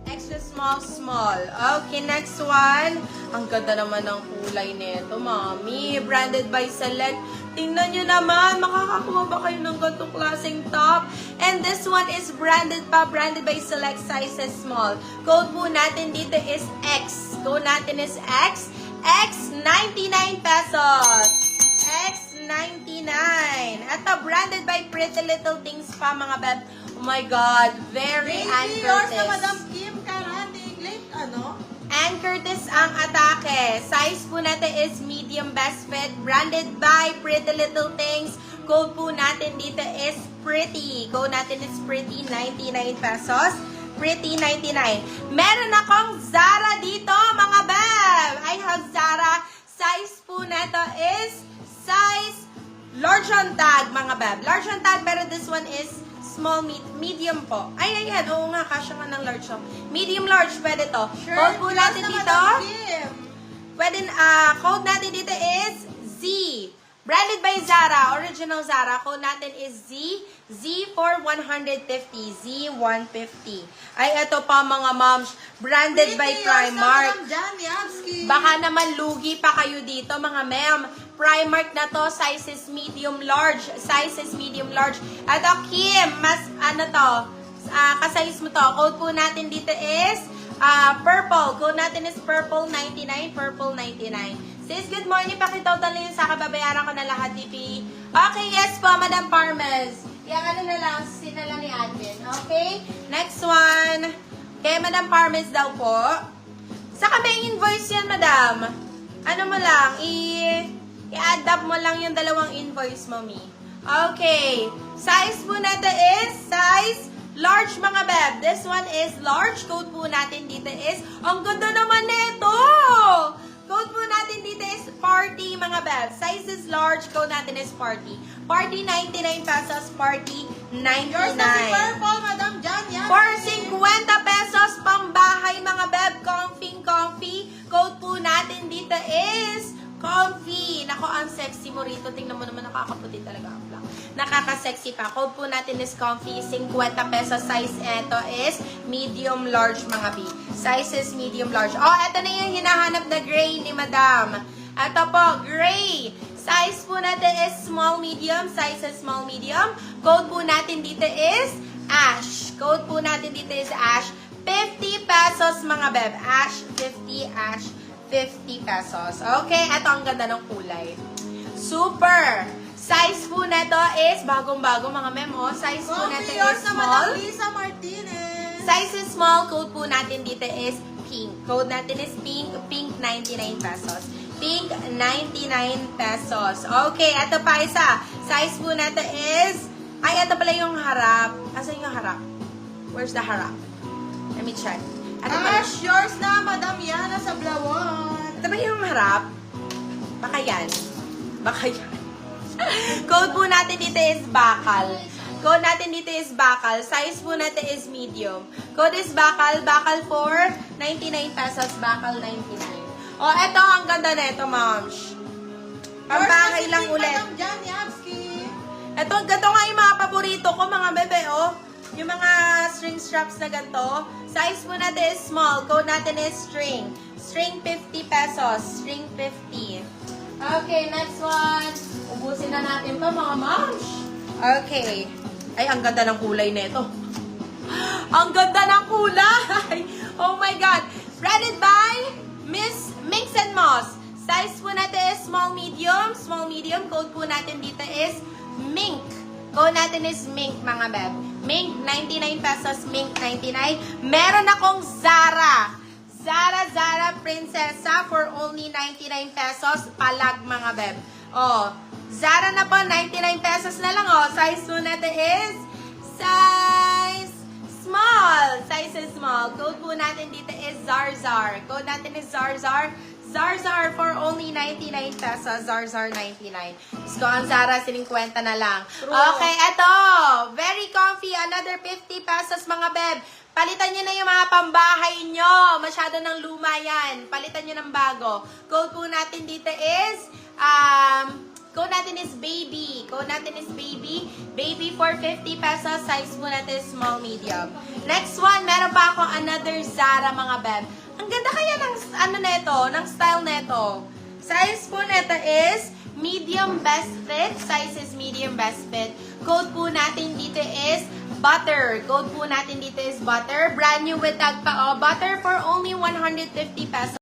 Extra small, small. Okay, next one. Ang ganda naman ng kulay nito, mami. Branded by Select. Tingnan nyo naman, makakakuha ba kayo ng ganitong klaseng top? And this one is branded by Select, sizes small. Code po natin dito is X. Code natin is X. X, 99 pesos. X, 99. Ito, branded by Pretty Little Things pa, mga beb. Oh my God, very Yours Curtis. na Madam Kim Karating. Late, ano? Ann Curtis ang atake. Size po natin is medium best fit. Branded by Pretty Little Things. Code po natin dito is Pretty. Code natin is Pretty, 99 pesos. Pretty, 99. Meron akong Zara dito, mga beb. I have Zara. Size po nato is size large on tag, mga beb. Large on tag, pero this one is small, medium po. Ay, ayan. Oo nga, kasya nga ng large. Medium, large, pwede to. Code po natin dito. Pwede, code natin dito is Z. Branded by Zara. Original Zara. Code natin is Z. Z for 150. Z 150. Ay, ito pa mga moms. Branded by Primark. Baka naman lugi pa kayo dito, mga ma'am. Primark na to, sizes medium large. Sizes medium large. Ito, Kim, mas ano to, kasize mo to. Code po natin dito is purple. Code natin is purple 99, purple 99. Sis, good morning. Pakitotal na yun sa kababayaran ko na lahat, DP. Okay, yes po, Madam Parmes. Yung ano na lang, sinala ni admin. Okay? Next one. Kay Madam Parmes daw po. Saka may invoice yan, Madam. Ano mo lang, i-add up mo lang yung dalawang invoice, Mommy. Okay. Size po natin is size large, mga beb. This one is large. Code po natin dito is, ang ganda naman nito! Code po natin dito is party, mga beb. Size is large. Code natin is party. Party, 99 pesos. Party, 99. Yours na si Purple, Madam Jan. For 50 pesos, pambahay, mga beb. Comfy. Code po natin dito is comfy. Nako, ang sexy mo rito. Tingnan mo naman, nakakaputi talaga ang black. Nakaka-sexy pa. Code po natin is comfy. 50 pesos. Size ito is medium large, mga B. Size is medium large. Oh, ito na yung hinahanap na gray ni Madam. Ito po, gray. Size po natin is small, medium. Size is small, medium. Code po natin dito is ash. Code po natin dito is ash. 50 pesos, mga beb. Ash, 50, ash, 50 pesos. Okay, ito ang ganda ng kulay. Super! Size po na ito is bagong-bago, mga memo. Size po natin is small. Lisa Martinez. Size is small. Code po natin dito is pink. Code natin is pink. Pink, 99 pesos. Pink, 99 pesos. Okay, ito pa isa. Size po natin is, ay, ito pala yung harap. Asan yung harap? Where's the harap? Let me check. Ito pala. Ash, yours na, Madam Yana sa Blawan. Ito ba yung harap? Baka yan. Baka yan. Code po natin dito is bakal. Code natin dito is bakal. Size po natin is medium. Code is bakal. Bakal for 99 pesos. Bakal 99. Oh, eto ang ganda na ito, moms. Pambahay lang ulit. Madam Jan Yabski. Ito nga yung mga paborito ko, mga bebe, oh. Yung mga string straps na ganito. Size po natin is small. Code natin is string. String 50 pesos. String 50. Okay, next one. Ubusin na natin to, mga moms. Okay. Ay, ang ganda ng kulay nito. Ang ganda ng kulay! Oh my God! Branded by Miss Minx and Moss. Size po natin is small, medium. Small, medium. Code po natin dito is mink. Code natin is mink, mga beb. Mink, 99 pesos. Mink, 99. Meron akong Zara. Zara Prinsesa for only 99 pesos. Palag, mga beb. Oh, Zara na po, 99 pesos na lang, oh. Size po natin is size small. Size is small. Code po natin dito is Zarzar. Code natin is Zarzar. Zarzar for only 99 pesos. Zarzar 99. Gusto ang Zara, 50 na lang. True. Okay, eto. Very comfy. Another 50 pesos, mga beb. Palitan nyo na yung mga pambahay nyo. Masyado ng luma yan. Palitan nyo ng bago. Code po natin dito is, Code natin is baby. Baby for 50 pesos. Size po natin is small, medium. Next one, meron pa ako another Zara mga beb. Ang ganda kaya ng ng style neto. Size po neto is medium best fit. Size is medium best fit. Code po natin dito is butter. Code po natin dito is butter. Brand new with tag pa. Butter for only 150 pesos.